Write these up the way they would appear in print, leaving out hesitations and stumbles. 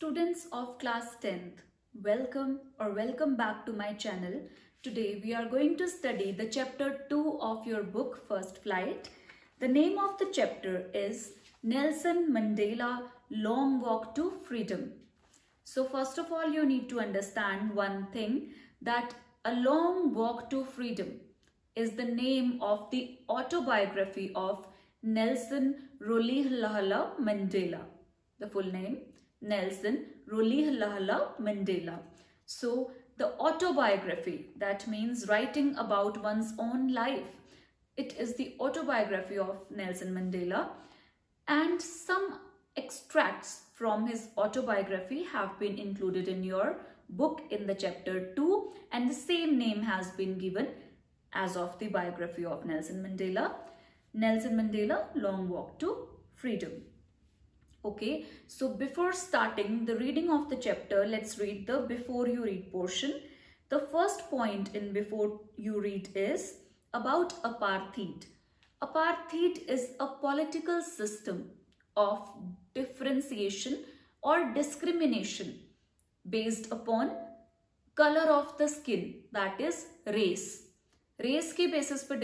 Students of class 10th, welcome back to my channel. Today we are going to study the chapter 2 of your book First Flight. The name of the chapter is Nelson Mandela Long Walk to Freedom. So first of all, you need to understand one thing, that A Long Walk to Freedom is the name of the autobiography of Nelson Rolihlahla Mandela. The full name, Nelson Rolihlahla Mandela. So the autobiography, that means writing about one's own life. It is the autobiography of Nelson Mandela, and some extracts from his autobiography have been included in your book in the chapter 2, and the same name has been given as of the biography of Nelson Mandela. Nelson Mandela Long Walk to Freedom. Okay, so before starting the reading of the chapter, let's read the before you read portion. The first point in before you read is about apartheid. Apartheid is a political system of differentiation or discrimination based upon color of the skin, that is race. Race के basis पर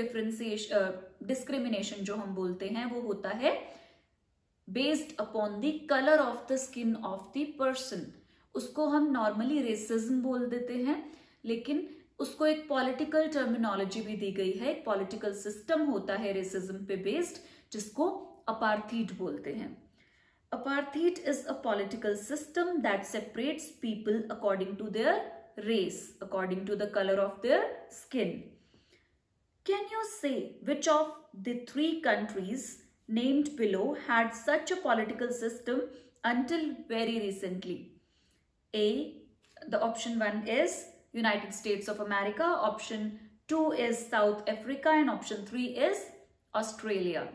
discrimination जो हम बोलते हैं वो होता है based upon the colour of the skin of the person. उसको हम नॉर्मली रेसिज्म बोल देते हैं, लेकिन उसको एक पॉलिटिकल टर्मिनोलॉजी भी दी गई है. एक पॉलिटिकल सिस्टम होता है रेसिज्म पे बेस्ड, जिसको अपार्थीड बोलते हैं. Apartheid is a political system that separates people according to their race, according to the color of their skin. Can you say which of the three countries named below had such a political system until very recently? A, the option 1 is United States of America, option 2 is South Africa, and option 3 is Australia.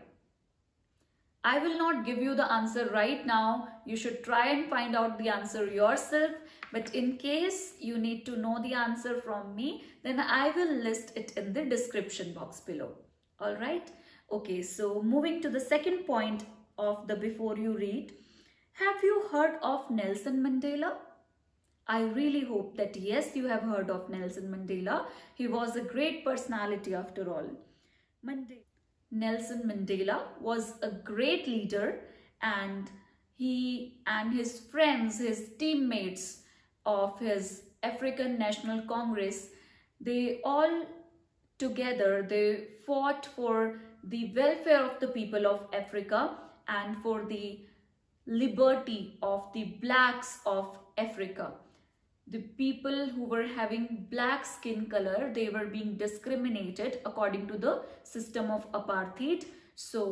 I will not give you the answer right now. You should try and find out the answer yourself. But in case you need to know the answer from me, then I will list it in the description box below. All right. Okay, so moving to the second point of the before you read. Have you heard of Nelson Mandela? I really hope that yes, you have heard of Nelson Mandela. He was a great personality after all. Nelson Mandela was a great leader, and he and his friends, his teammates of his African National Congress, they all together, they fought for the welfare of the people of Africa and for the liberty of the blacks of Africa. The people who were having black skin color, they were being discriminated according to the system of apartheid. So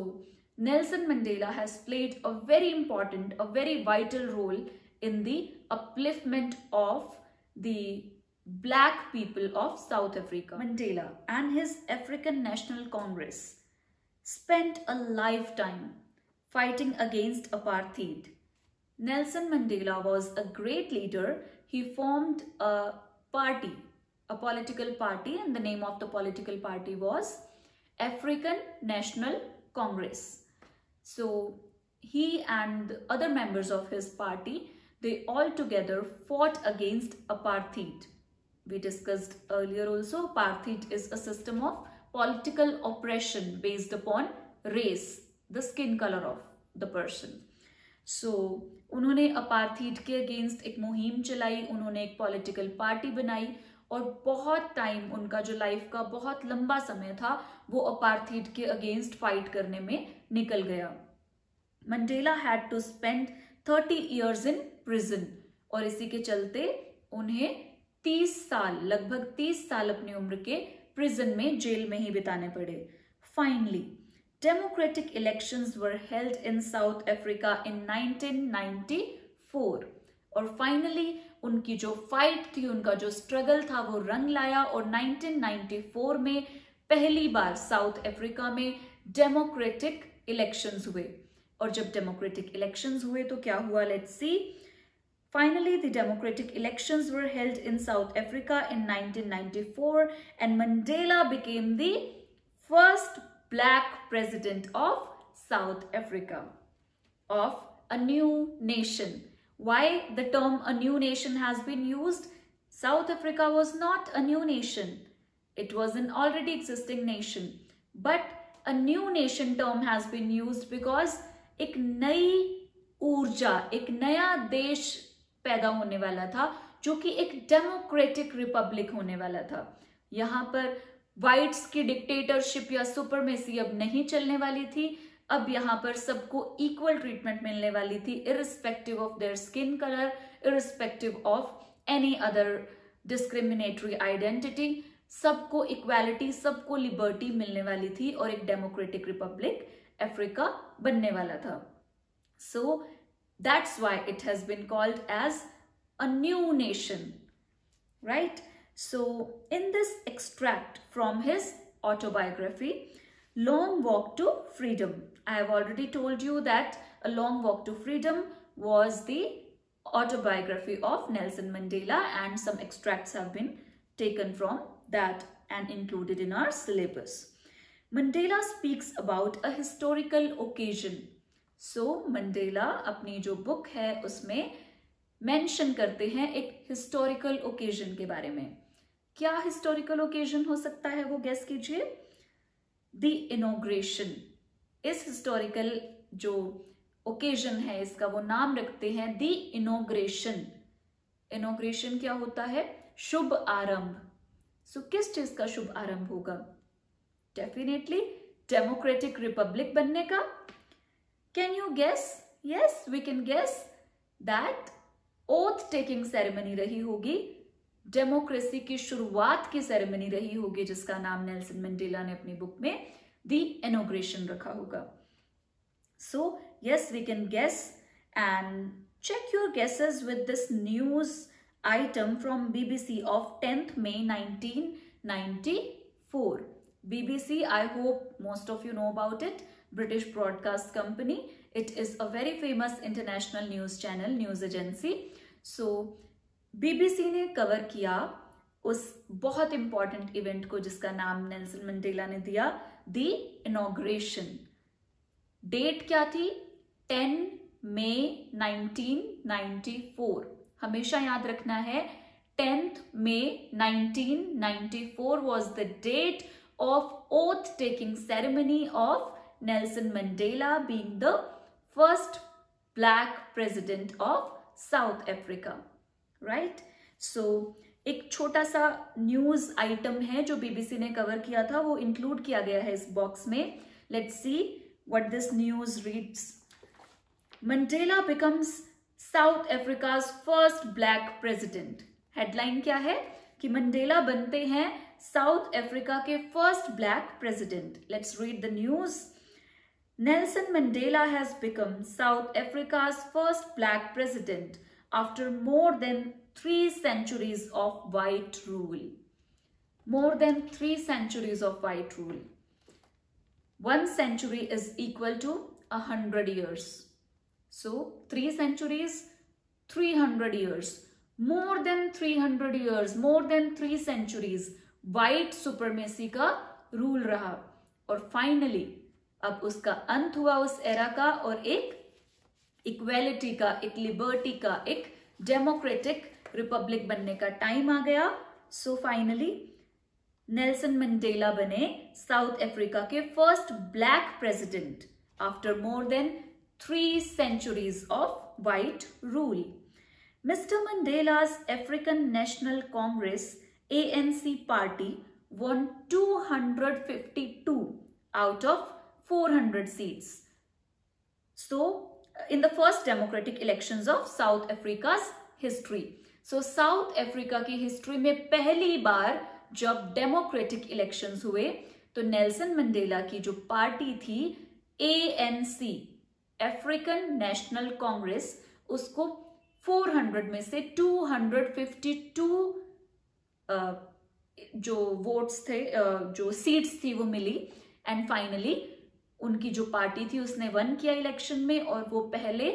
Nelson Mandela has played a very important, a very vital role in the upliftment of the black people of South Africa. Mandela and his African National Congress spent a lifetime fighting against apartheid. Nelson Mandela was a great leader. He formed a party, a political party, and the name of the political party was African National Congress. So he and other members of his party, they all together fought against apartheid. We discussed earlier also, apartheid is a system of political oppression based upon race, the skin color of the person. So उन्होंने apartheid के against एक मुहिम चलाई, उन्होंने एक political party बनाई, और बहुत टाइम, उनका जो लाइफ का बहुत लंबा समय था, वो अपार्थीड के अगेंस्ट फाइट करने में निकल गया. Mandela had to spend 30 years in prison, और इसी के चलते उन्हें 30 साल, लगभग 30 साल अपनी उम्र के प्रिजन में, जेल में ही बिताने पड़े. Finally democratic elections were held in South Africa in 1994, और फाइनली उनकी जो फाइट थी, उनका जो स्ट्रगल था, वो रंग लाया, और 1994 में पहली बार साउथ अफ्रीका में डेमोक्रेटिक इलेक्शंस हुए. और जब डेमोक्रेटिक इलेक्शंस हुए तो क्या हुआ, let's see. Finally, the democratic elections were held in South Africa in 1994, and Mandela became the first black president of South Africa, of a new nation, Why the term a new nation has been used? South Africa was not a new nation. It was an already existing nation. But a new nation term has been used because एक नई ऊर्जा, एक नया देश पैदा होने वाला था जो कि एक डेमोक्रेटिक रिपब्लिक होने वाला था। यहाँ पर व्हाइट्स की डिक्टेटरशिप या सुपरमेसी अब नहीं चलने वाली थी। अब यहाँ पर सबको इक्वल ट्रीटमेंट मिलने वाली थी, irrespective of their skin colour, irrespective of any other discriminatory identity. सबको इक्वालिटी, सबको लिबर्टी मिलने वाली थी और एक डेमोक्रेटिक रिपब्लिक अफ्रीका बनने वाला था। So that's why it has been called as a new nation, right? So in this extract from his autobiography, Long Walk to Freedom, I have already told you that A Long Walk to Freedom was the autobiography of Nelson Mandela, and some extracts have been taken from that and included in our syllabus. Mandela speaks about a historical occasion. So Mandela अपनी जो book है उसमें mention करते हैं एक historical occasion के बारे में। क्या historical occasion हो सकता है वो guess कीजिए? The inauguration। इस historical जो occasion है इसका वो नाम रखते हैं the inauguration। inauguration क्या होता है? शुभ आरंभ। So किस चीज का शुभ आरंभ होगा? Definitely democratic republic बनने का। Can you guess? Yes, we can guess that oath taking ceremony रही होगी, डेमोक्रेसी की शुरुआत की सेरेमनी रही होगी जिसका नाम नेल्सन मंडेला ने अपनी बुक में द इनॉग्रेशन रखा होगा। So yes, we can guess and check your guesses with this news item from BBC of 10th May 1994। BBC, I hope most of you know about it, British Broadcast Company. It is a very famous international news channel, news agency. So BBC ने cover किया उस बहुत important event को जिसका नाम Nelson Mandela ने दिया the inauguration. Date क्या थी? 10 May 1994। हमेशा याद रखना है 10th May 1994 was the date of oath taking ceremony of Nelson Mandela being the first black president of South Africa, right? So एक छोटा सा न्यूज आइटम है जो बीबीसी ने कवर किया था, वो इंक्लूड किया गया है इस बॉक्स में। Let's see what this news reads. Mandela becomes south Africa's first black president. Headline क्या है कि मंडेला बनते हैं साउथ अफ्रीका के first black president. Let's read the news. Nelson Mandela has become south Africa's first black president after more than 3 centuries of white rule. More than 3 centuries of white rule. 1 century is equal to 100 years. So 3 centuries, 300 years. More than 300 years, more than 3 centuries, white supremacy का rule रहा। और finally अब उसका अंत हुआ उस era का और एक इक्वेलिटी का, एक लिबर्टी का, एक डेमोक्रेटिक रिपब्लिक बनने का टाइम आ गया। सो फाइनली नेल्सन मंडेला बने साउथ अफ्रीका के first black president after more than 3 centuries of white rule. Mister मंडेला's African National Congress ANC party won 252 out of 400 seats. So in the first democratic elections of South Africa's history. So South Africa की history में पहली बार जब democratic elections हुए तो Nelson Mandela की जो party थी ANC, अफ्रीकन नेशनल कांग्रेस, उसको 400 में से 252 जो वोट्स थे, जो सीट्स थी वो मिली एंड फाइनली उनकी जो पार्टी थी उसने वन किया इलेक्शन में और वो पहले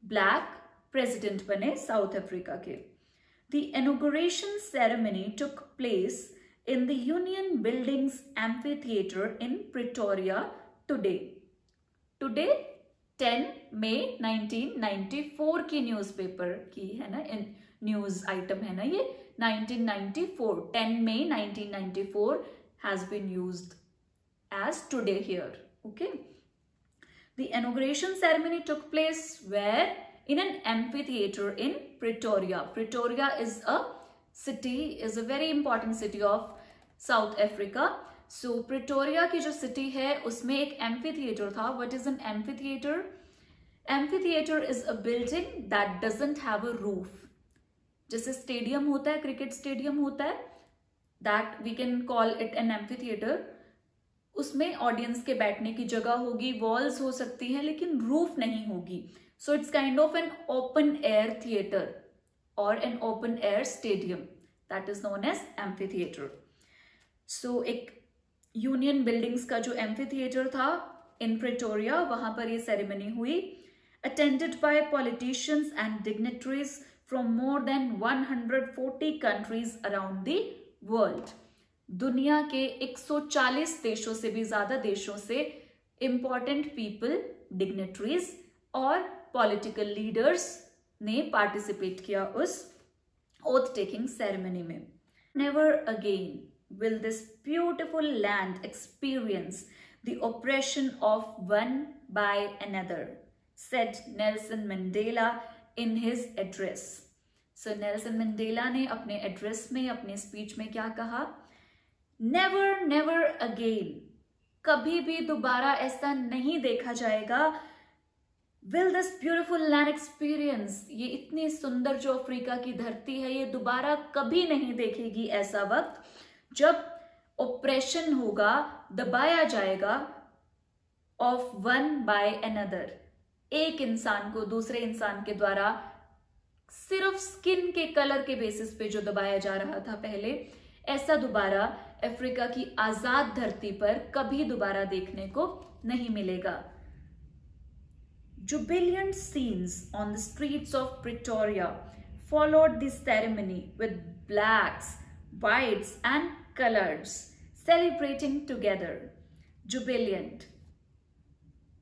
ब्लैक प्रेसिडेंट बने साउथ अफ्रीका के। The inauguration ceremony took place in the union buildings amphitheatre in Pretoria today 10 मई 1994 की न्यूज़पेपर की है ना, न्यूज आइटम है ना ये, 1994, 10 मई 1994 has been used as today here. Okay. The inauguration ceremony took place where? In an amphitheater in Pretoria. Pretoria is a city, is a very important city of South Africa. So Pretoria की जो city है उसमें एक amphitheater था. What is an amphitheater? Amphitheater is a building that doesn't have a roof. जैसे stadium होता है, cricket stadium होता है, that we can call it an amphitheater. उसमें ऑडियंस के बैठने की जगह होगी, वॉल्स हो सकती हैं, लेकिन रूफ नहीं होगी. So it's kind of an open air theatre और an open air stadium, that is known as amphitheatre. So एक यूनियन बिल्डिंग्स का जो एम्फीथिएटर था इन प्रिटोरिया, वहां पर ये सेरेमनी हुई, attended by politicians and dignitaries from more than 140 countries around the world. दुनिया के 140 देशों से भी ज्यादा देशों से इंपॉर्टेंट पीपल, डिग्नेटरीज और पॉलिटिकल लीडर्स ने पार्टिसिपेट किया उस ओथ टेकिंग सेरेमनी में. Never again will this beautiful land experience the operation of one by another, said Nelson Mandela in his address. So Nelson Mandela ने अपने address में, अपने speech में क्या कहा? नेवर नेवर अगेन, कभी भी दोबारा ऐसा नहीं देखा जाएगा. Will this beautiful land experience, ये इतनी सुंदर जो अफ्रीका की धरती है, ये दोबारा कभी नहीं देखेगी ऐसा वक्त जब ऑपरेशन होगा, दबाया जाएगा, ऑफ वन बाय अनदर, एक इंसान को दूसरे इंसान के द्वारा सिर्फ स्किन के कलर के बेसिस पे जो दबाया जा रहा था पहले, ऐसा दोबारा अफ्रीका की आजाद धरती पर कभी दोबारा देखने को नहीं मिलेगा. Jubilant scenes on the streets of Pretoria followed the ceremony with blacks, whites and coloreds celebrating together. Jubilant,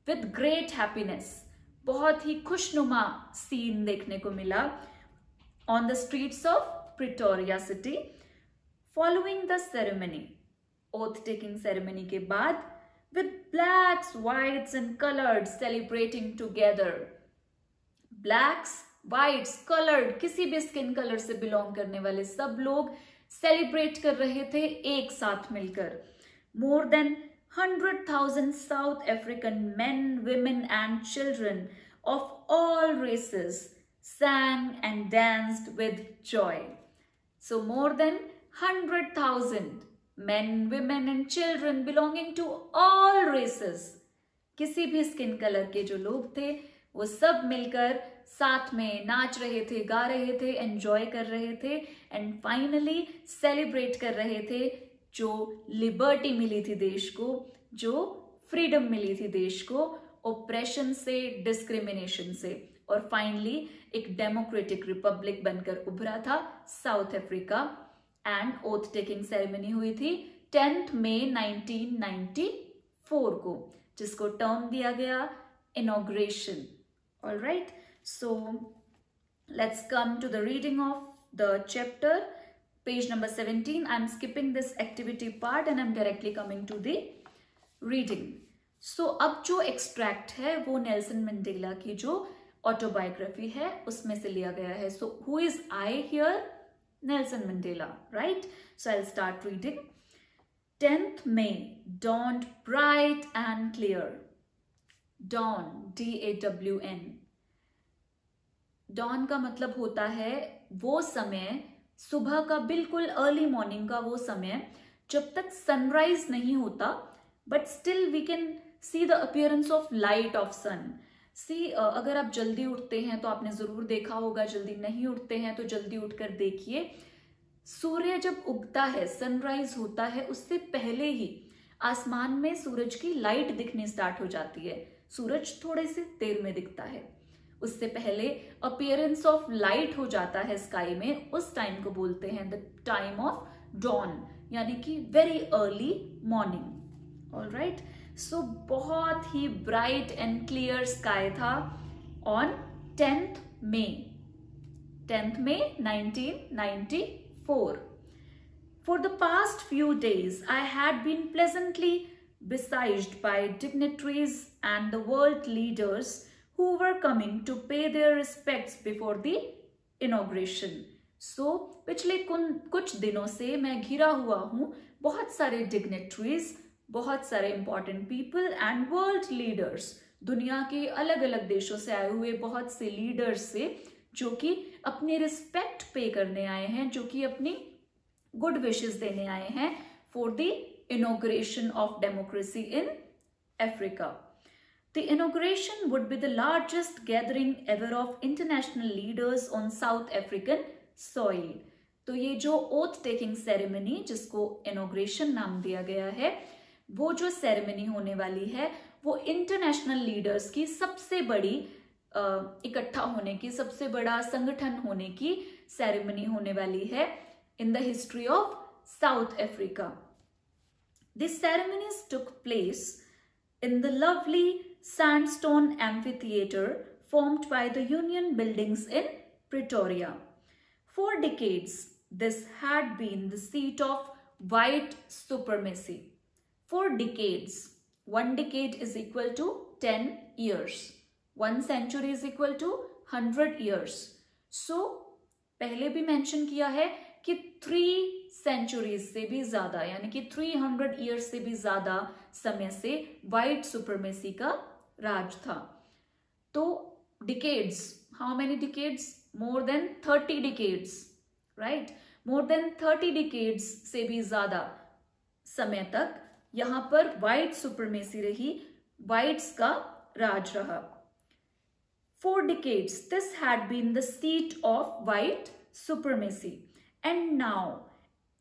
with great happiness, बहुत ही खुशनुमा सीन देखने को मिला on the streets of Pretoria city. Following the ceremony, oath taking ceremony के बाद, with blacks, whites and coloreds celebrating together. Blacks, whites, colored, किसी भी skin colour से बिलोंग करने वाले सब लोग सेलिब्रेट कर रहे थे एक साथ मिलकर. More than 100,000 South African men, women and children of all races sang and danced with joy. So more than 100,000 men, women and children belonging to all races, किसी भी स्किन कलर के जो लोग थे वो सब मिलकर साथ में नाच रहे थे, गा रहे थे, एंजॉय कर रहे थे एंड फाइनली सेलिब्रेट कर रहे थे जो लिबर्टी मिली थी देश को, जो फ्रीडम मिली थी देश को ऑपरेशन से, डिस्क्रिमिनेशन से, और फाइनली एक डेमोक्रेटिक रिपब्लिक बनकर उभरा था south Africa. And oath taking ceremony हुई थी 10 मई 1994 को, जिसको टर्म दिया गया inauguration. Alright, so let's come to the reading of the chapter, page number 17. I am skipping this activity part and I am directly coming to the reading. So अब जो extract है वो नेल्सन मंडेला की जो autobiography है उसमें से लिया गया है. So who is I hear? Nelson Mandela, right? So I'll start reading. 10th May dawned bright and clear. Dawn, D-A-W-N. Dawn का मतलब होता है वो समय, सुबह का बिल्कुल अर्ली मॉर्निंग का वो समय जब तक सनराइज नहीं होता, but still we can see the appearance of light of sun. अगर आप जल्दी उठते हैं तो आपने जरूर देखा होगा, जल्दी नहीं उठते हैं तो जल्दी उठकर देखिए, सूर्य जब उगता है, सनराइज होता है, उससे पहले ही आसमान में सूरज की लाइट दिखनी स्टार्ट हो जाती है. सूरज थोड़े से देर में दिखता है, उससे पहले अपीयरेंस ऑफ लाइट हो जाता है स्काई में. उस टाइम को बोलते हैं द टाइम ऑफ डॉन, यानी कि वेरी अर्ली मॉर्निंग. ऑलराइट, सो बहुत ही ब्राइट एंड क्लियर स्काई था on 10th May 1994. For the past few days, I had been pleasantly besieged by dignitaries and the world leaders who were coming to pay their respects before the inauguration. So, पिछले कुछ दिनों से मैं घिरा हुआ हूँ बहुत सारे dignitaries, बहुत सारे important people and world leaders, दुनिया के अलग अलग देशों से आए हुए बहुत से leaders से, जो कि अपनी रिस्पेक्ट पे करने आए हैं, जो कि अपनी गुड विशेस देने आए हैं for the inauguration of democracy in Africa. The inauguration would be the largest gathering ever of international leaders on south African soil. तो ये जो ओथ टेकिंग सेरेमनी, जिसको इनॉग्रेशन नाम दिया गया है, वो जो सेरेमनी होने वाली है वो इंटरनेशनल लीडर्स की सबसे बड़ी इकट्ठा होने की, सबसे बड़ा संगठन होने की सेरेमनी होने वाली है in the history of South Africa. These ceremonies took place in the lovely sandstone amphitheater formed by the Union buildings in Pretoria. For decades, this had been the seat of white supremacy. For decades. 1 decade is equal to 10 years. 1 century is equal to 100 years. So, पहले भी mention किया है कि 3 centuries से भी ज्यादा, यानी कि 300 years से भी ज्यादा समय से व्हाइट सुपरमेसी का राज था. तो decades, how many decades? More than 30 decades, right? More than 30 decades से भी ज्यादा समय तक यहाँ पर व्हाइट सुपरमेसी रही, व्हाइट्स का राज रहा. For decades, this had been the seat of white supremacy. And now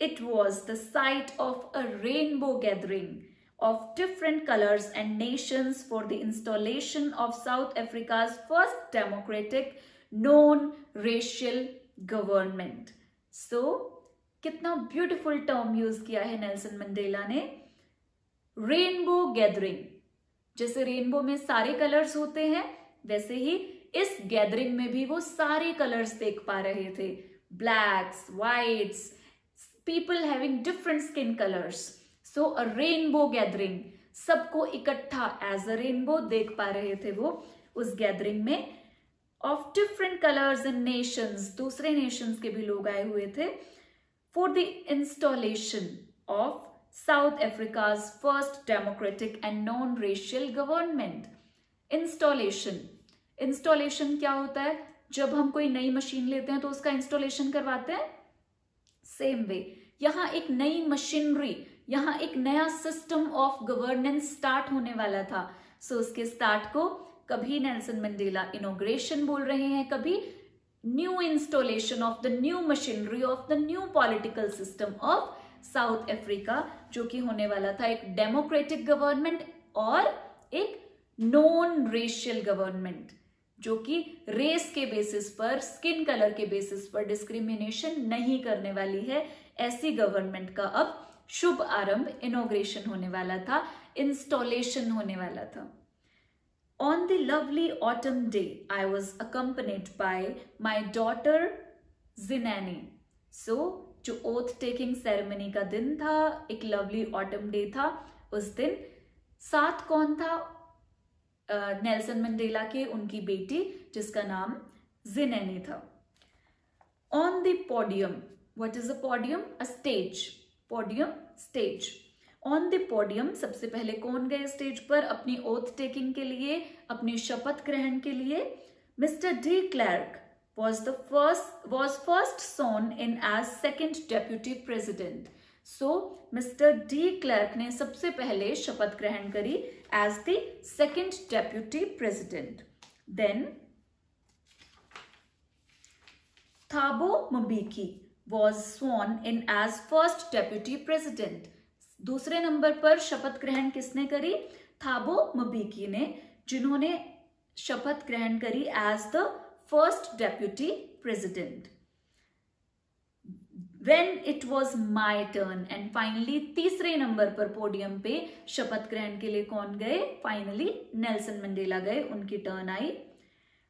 it was the site of a rainbow gathering of different colors and nations for the installation of South Africa's first democratic non-racial government. So, कितना beautiful term use किया है Nelson Mandela ने. Rainbow gathering. जैसे rainbow में सारे colours होते हैं, वैसे ही इस गैदरिंग में भी वो सारे कलर्स देख पा रहे थे. Blacks, whites, people having different skin colors. So a rainbow gathering, सबको इकट्ठा as a rainbow देख पा रहे थे वो उस गैदरिंग में, of different colors and nations, दूसरे nations के भी लोग आए हुए थे, for the installation of South Africa's first democratic and non-racial government. Installation क्या होता है? जब हम कोई नई मशीन लेते हैं तो उसका इंस्टॉलेशन करवाते हैं. सेम वे यहाँ एक नई मशीनरी, यहाँ एक नया सिस्टम ऑफ गवर्नेंस स्टार्ट होने वाला था. सो उसके स्टार्ट को कभी नेल्सन मंडेला इनॉग्रेशन बोल रहे हैं, कभी new installation of the new machinery of the new political system of south Africa, जो कि होने वाला था एक डेमोक्रेटिक गवर्नमेंट और एक नॉन रेशियल गवर्नमेंट, जो कि रेस के बेसिस पर, स्किन कलर के बेसिस पर डिस्क्रिमिनेशन नहीं करने वाली है. ऐसी गवर्नमेंट का अब शुभ आरंभ, इनॉग्रेशन होने वाला था, इंस्टॉलेशन होने वाला था. On the lovely autumn day I was accompanied by my daughter Zenani. So जो ओथ टेकिंग सेरेमनी का दिन था, एक लवली ऑटम डे था, उस दिन साथ कौन था? नेल्सन मंडेला के उनकी बेटी, जिसका नाम जिनैनी था. On the podium, what is a podium? A stage. Podium, stage. On the podium सबसे पहले कौन गए स्टेज पर अपनी ओथ टेकिंग के लिए, अपनी शपथ ग्रहण के लिए? Mister de Klerk was first sworn in as second deputy president. So Mr. D. Clark ने सबसे पहले शपथ ग्रहण करी as the second deputy president. Then Thabo Mbeki was sworn in as first deputy president. दूसरे नंबर पर शपथ ग्रहण किसने करी? थाबो म्बेकी ने, जिन्होंने शपथ ग्रहण करी as the first deputy president. When it was my turn, and finally तीसरे नंबर पर पोडियम पे शपथ ग्रहण के लिए कौन गए? फाइनली नेल्सन मंडेला गए, उनकी turn I.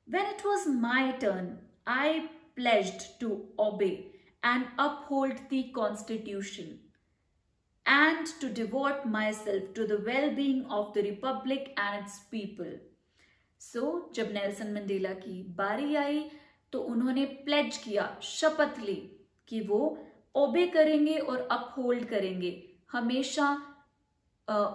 When it was my turn, I pledged to obey and uphold the Constitution and to devote myself to the well-being of the Republic and its people. So, जब Nelson Mandela की बारी आई तो उन्होंने pledge किया, शपथ ली कि वो ओबे करेंगे और अपहोल्ड करेंगे, हमेशा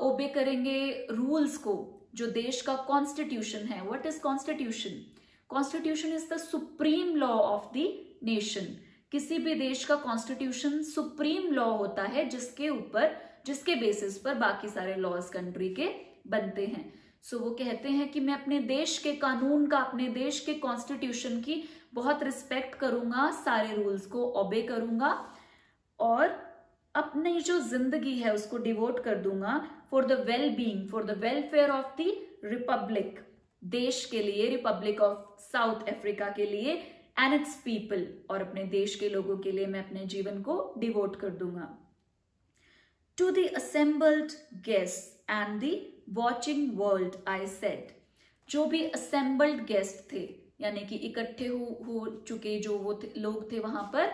ओबे करेंगे रूल्स को, जो देश का कॉन्स्टिट्यूशन है. What is constitution? Constitution is the supreme law of the nation. किसी भी देश का कॉन्स्टिट्यूशन सुप्रीम लॉ होता है जिसके बेसिस पर बाकी सारे लॉज कंट्री के बनते हैं. सो वो कहते हैं कि मैं अपने देश के कानून का, अपने देश के कॉन्स्टिट्यूशन की बहुत रिस्पेक्ट करूंगा, सारे रूल्स को ओबे करूंगा और अपनी जो जिंदगी है उसको डिवोट कर दूंगा for the well being, for the welfare of the Republic, देश के लिए, रिपब्लिक ऑफ साउथ अफ्रीका के लिए, एंड इट्स पीपल, और अपने देश के लोगों के लिए मैं अपने जीवन को डिवोट कर दूंगा. To the assembled guest and the watching world I said. जो भी असेंबल्ड गेस्ट थे, यानी कि इकट्ठे हो चुके जो वो लोग थे वहां पर,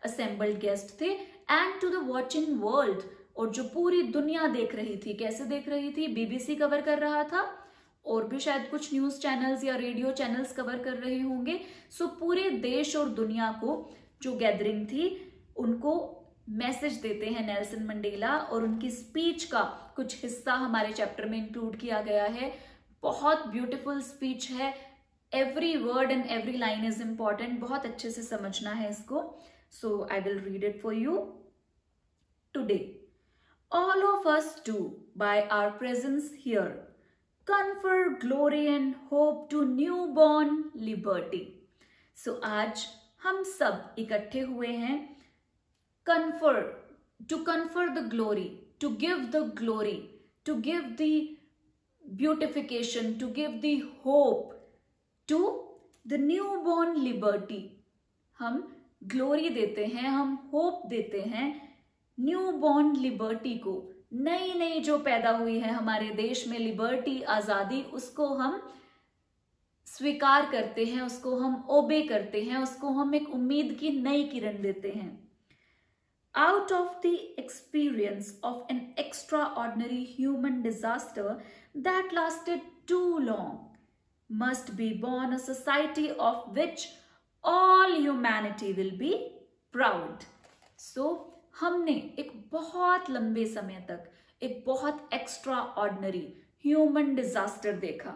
असेंबल्ड गेस्ट थे, and to the watching world, और जो पूरी दुनिया देख रही थी. कैसे देख रही थी? बीबीसी कवर कर रहा था और भी शायद कुछ न्यूज चैनल्स या रेडियो चैनल्स कवर कर रहे होंगे. सो पूरे देश और दुनिया को जो गैदरिंग थी उनको मैसेज देते हैं नेल्सन मंडेला, और उनकी स्पीच का कुछ हिस्सा हमारे चैप्टर में इंक्लूड किया गया है. बहुत ब्यूटीफुल स्पीच है, every word and every line is important, बहुत अच्छे से समझना है इसको. So I will read it for you. Today all of us do by our presence here confer glory and hope to newborn liberty. So आज हम सब इकट्ठे हुए हैं confer, to confer the glory, to give the glory, to give the beautification, to give the hope to the newborn liberty. हम glory देते हैं, हम होप देते हैं न्यूबॉर्न लिबर्टी को, नई नई जो पैदा हुई है हमारे देश में लिबर्टी, आजादी, उसको हम स्वीकार करते हैं, उसको हम ओबे करते हैं, उसको हम एक उम्मीद की नई किरण देते हैं. Out of the experience of an extraordinary human disaster that lasted too long must be born a society of which all humanity will be proud. So हमने एक बहुत लंबे समय तक एक बहुत एक्स्ट्रा ऑर्डिनरी ह्यूमन डिजास्टर देखा.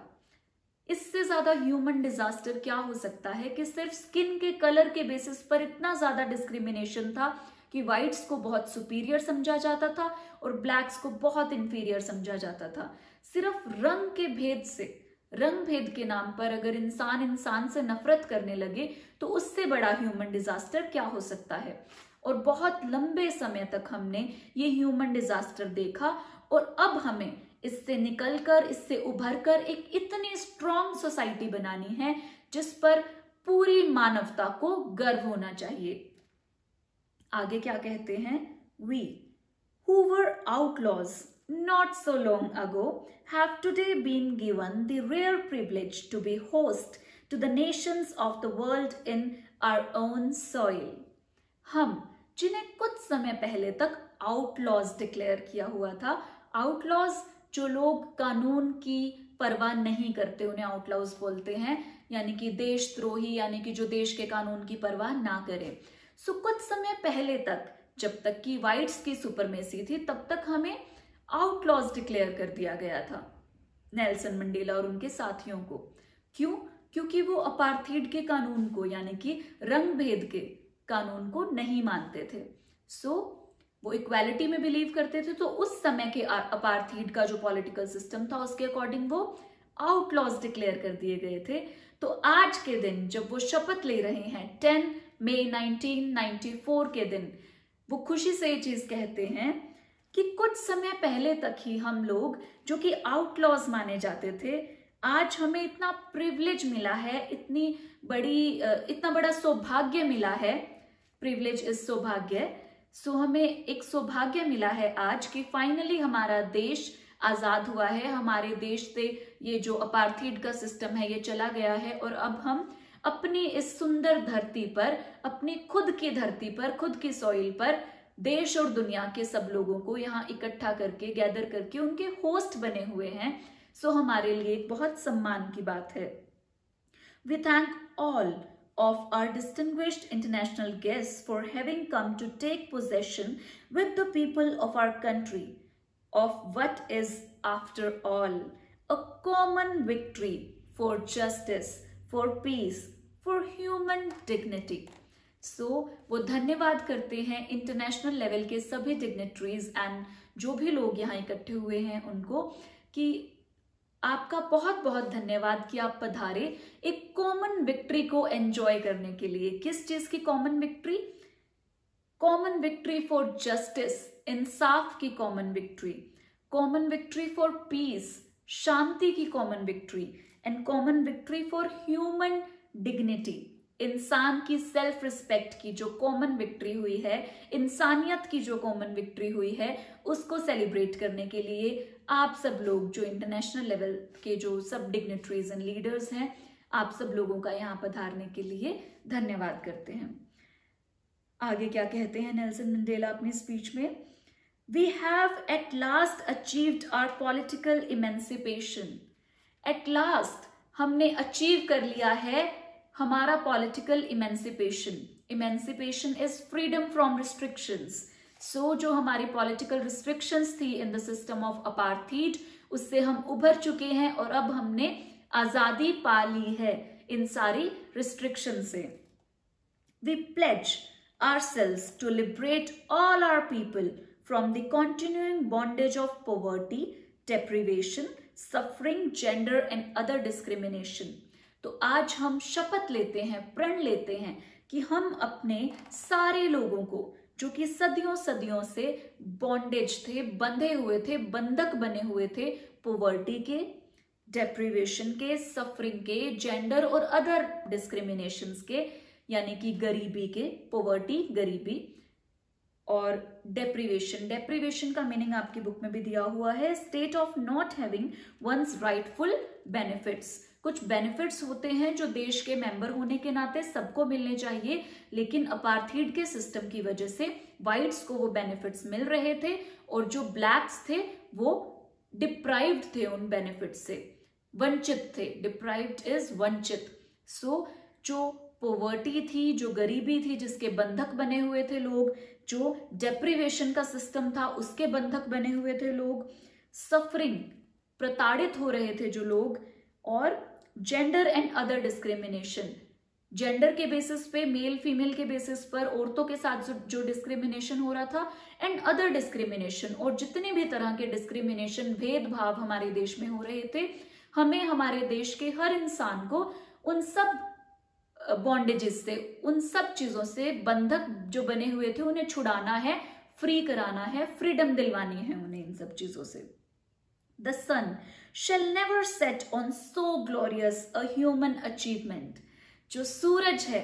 इससे ज्यादा ह्यूमन डिजास्टर क्या हो सकता है कि सिर्फ स्किन के कलर के बेसिस पर इतना ज्यादा डिस्क्रिमिनेशन था कि व्हाइट्स को बहुत सुपीरियर समझा जाता था और ब्लैक्स को बहुत इंफीरियर समझा जाता था. सिर्फ रंग के भेद से, रंग भेद के नाम पर अगर इंसान इंसान से नफरत करने लगे तो उससे बड़ा ह्यूमन डिजास्टर क्या हो सकता है. और बहुत लंबे समय तक हमने ये ह्यूमन डिजास्टर देखा और अब हमें इससे निकलकर, इससे उभरकर एक इतनी स्ट्रॉन्ग सोसाइटी बनानी है जिस पर पूरी मानवता को गर्व होना चाहिए. आगे क्या कहते हैं? We who were outlaws not so long ago have today been given the rare privilege to be host to the nations of the world in our own soil. हम जिन्हें कुछ समय पहले तक आउटलॉज डिक्लेयर किया हुआ था, आउटलॉज जो लोग कानून की परवाह नहीं करते उन्हें आउटलॉज बोलते हैं, यानी कि देशद्रोही, यानी कि जो देश के कानून की परवाह ना करे. सो कुछ समय पहले तक, जब तक कि व्हाइट्स की सुपरमेसी थी, तब तक हमें आउटलॉज डिक्लेयर कर दिया गया था नेल्सन मंडेला और उनके साथियों को. क्यों? क्योंकि वो अपार्थीड के कानून को, यानी कि रंग भेद के कानून को नहीं मानते थे. सो वो इक्वालिटी में बिलीव करते थे. तो उस समय के अपार्थीड का जो पॉलिटिकल सिस्टम था उसके अकॉर्डिंग वो आउटलॉज डिक्लेयर कर दिए गए थे. तो आज के दिन जब वो शपथ ले रहे हैं 10 मई 1994 के दिन, वो खुशी से ये चीज कहते हैं कि कुछ समय पहले तक ही हम लोग जो कि आउटलॉज माने जाते थे, आज हमें इतना प्रिविलेज मिला है, इतना बड़ा सौभाग्य मिला है प्रिविलेज इज सौभाग्य। सो हमें एक सौभाग्य मिला है आज कि फाइनली हमारा देश आजाद हुआ है, हमारे देश से ये जो अपार्थीड का सिस्टम है ये चला गया है, और अब हम अपनी इस सुंदर धरती पर, अपनी खुद की धरती पर, खुद की सॉइल पर देश और दुनिया के सब लोगों को यहाँ इकट्ठा करके, गैदर करके उनके होस्ट बने हुए हैं। सो हमारे लिए बहुत सम्मान की बात है। We thank all of our distinguished international guests for having come to take possession with the people of our country of what is, after all, a common victory for justice, for peace, for human dignity. वो धन्यवाद करते हैं international level के सभी dignitaries and जो भी लोग यहाँ इकट्ठे हुए हैं उनको, कि आपका बहुत बहुत धन्यवाद कि आप पधारे एक कॉमन विक्ट्री को एंजॉय करने के लिए। किस चीज की common victory? Common victory for justice, इंसाफ की कॉमन विक्ट्री फॉर पीस, शांति की common victory, and common victory for human dignity, इंसान की सेल्फ रिस्पेक्ट की जो कॉमन विक्ट्री हुई है, इंसानियत की जो कॉमन विक्ट्री हुई है, उसको सेलिब्रेट करने के लिए आप सब लोग जो इंटरनेशनल लेवल के जो सब डिग्नेटरीज एंड लीडर्स हैं, आप सब लोगों का यहाँ पधारने के लिए धन्यवाद करते हैं। आगे क्या कहते हैं नेल्सन मंडेला अपनी स्पीच में? We have at last achieved our political emancipation. At last हमने अचीव कर लिया है हमारा political emancipation. Emancipation is freedom from restrictions. जो हमारी पॉलिटिकल रिस्ट्रिक्शंस थी in the system of apartheid, उससे हम उभर चुके हैं और अब हमने आजादी पा ली है इन सारी रिस्ट्रिक्शन से। We pledge ourselves to liberate all our people from the continuing bondage of poverty, deprivation, suffering, gender and other discrimination. तो आज हम शपथ लेते हैं, प्रण लेते हैं कि हम अपने सारे लोगों को जो कि सदियों सदियों से बॉन्डेज थे, बंधे हुए थे, बंधक बने हुए थे, पॉवर्टी के, डेप्रिवेशन के, सफरिंग के, जेंडर और अदर डिस्क्रिमिनेशंस के, यानी कि गरीबी के, पॉवर्टी गरीबी, और डेप्रिवेशन। डेप्रिवेशन का मीनिंग आपकी बुक में भी दिया हुआ है, state of not having one's rightful benefits. कुछ बेनिफिट्स होते हैं जो देश के मेंबर होने के नाते सबको मिलने चाहिए, लेकिन अपार्थीड के सिस्टम की वजह से व्हाइट्स को वो बेनिफिट्स मिल रहे थे और जो ब्लैक्स थे वो डिप्राइव्ड थे उन बेनिफिट्स से, वंचित थे। डिप्राइव्ड इज वंचित। जो पॉवर्टी थी, जो गरीबी थी, जिसके बंधक बने हुए थे लोग, जो डेप्रिवेशन का सिस्टम था उसके बंधक बने हुए थे लोग, सफरिंग, प्रताड़ित हो रहे थे जो लोग, और gender and other discrimination, gender के बेसिस पे, मेल फीमेल के बेसिस पर औरतों के साथ जो डिस्क्रिमिनेशन हो रहा था, एंड अदर डिस्क्रिमिनेशन, और जितने भी तरह के डिस्क्रिमिनेशन, भेदभाव हमारे देश में हो रहे थे, हमें हमारे देश के हर इंसान को उन सब बॉन्डेजेस से, उन सब चीजों से, बंधक जो बने हुए थे उन्हें छुड़ाना है, फ्री कराना है, फ्रीडम दिलवानी है उन्हें इन सब चीजों से। The sun shall never set on so glorious a human achievement. जो सूरज है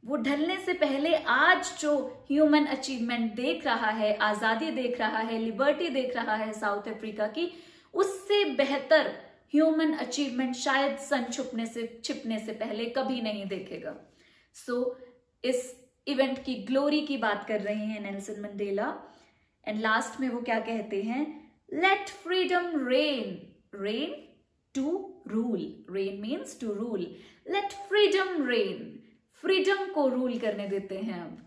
वो ढलने से पहले आज जो ह्यूमन अचीवमेंट देख रहा है, आजादी देख रहा है, लिबर्टी देख रहा है साउथ अफ्रीका की, उससे बेहतर ह्यूमन अचीवमेंट शायद सन छिपने से पहले कभी नहीं देखेगा। इस इवेंट की ग्लोरी की बात कर रहे हैं नेल्सन मंडेला, एंड लास्ट में वो क्या कहते हैं? Let freedom reign. Reign to rule. Reign means to rule. Let freedom reign. Freedom को rule करने देते हैं अब.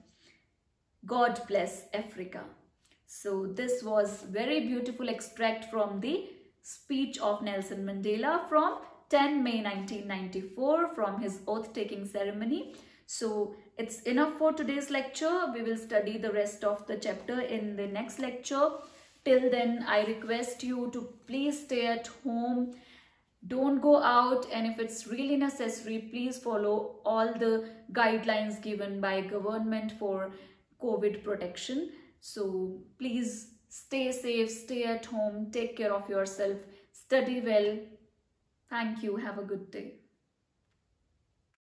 God bless Africa. So this was very beautiful extract from the speech of Nelson Mandela from 10 May 1994 from his oath-taking ceremony. So it's enough for today's lecture. We will study the rest of the chapter in the next lecture. Till then, I request you to please stay at home. Don't go out, and if it's really necessary, please follow all the guidelines given by government for COVID protection. So please stay safe, stay at home, take care of yourself, study well. Thank you. Have a good day.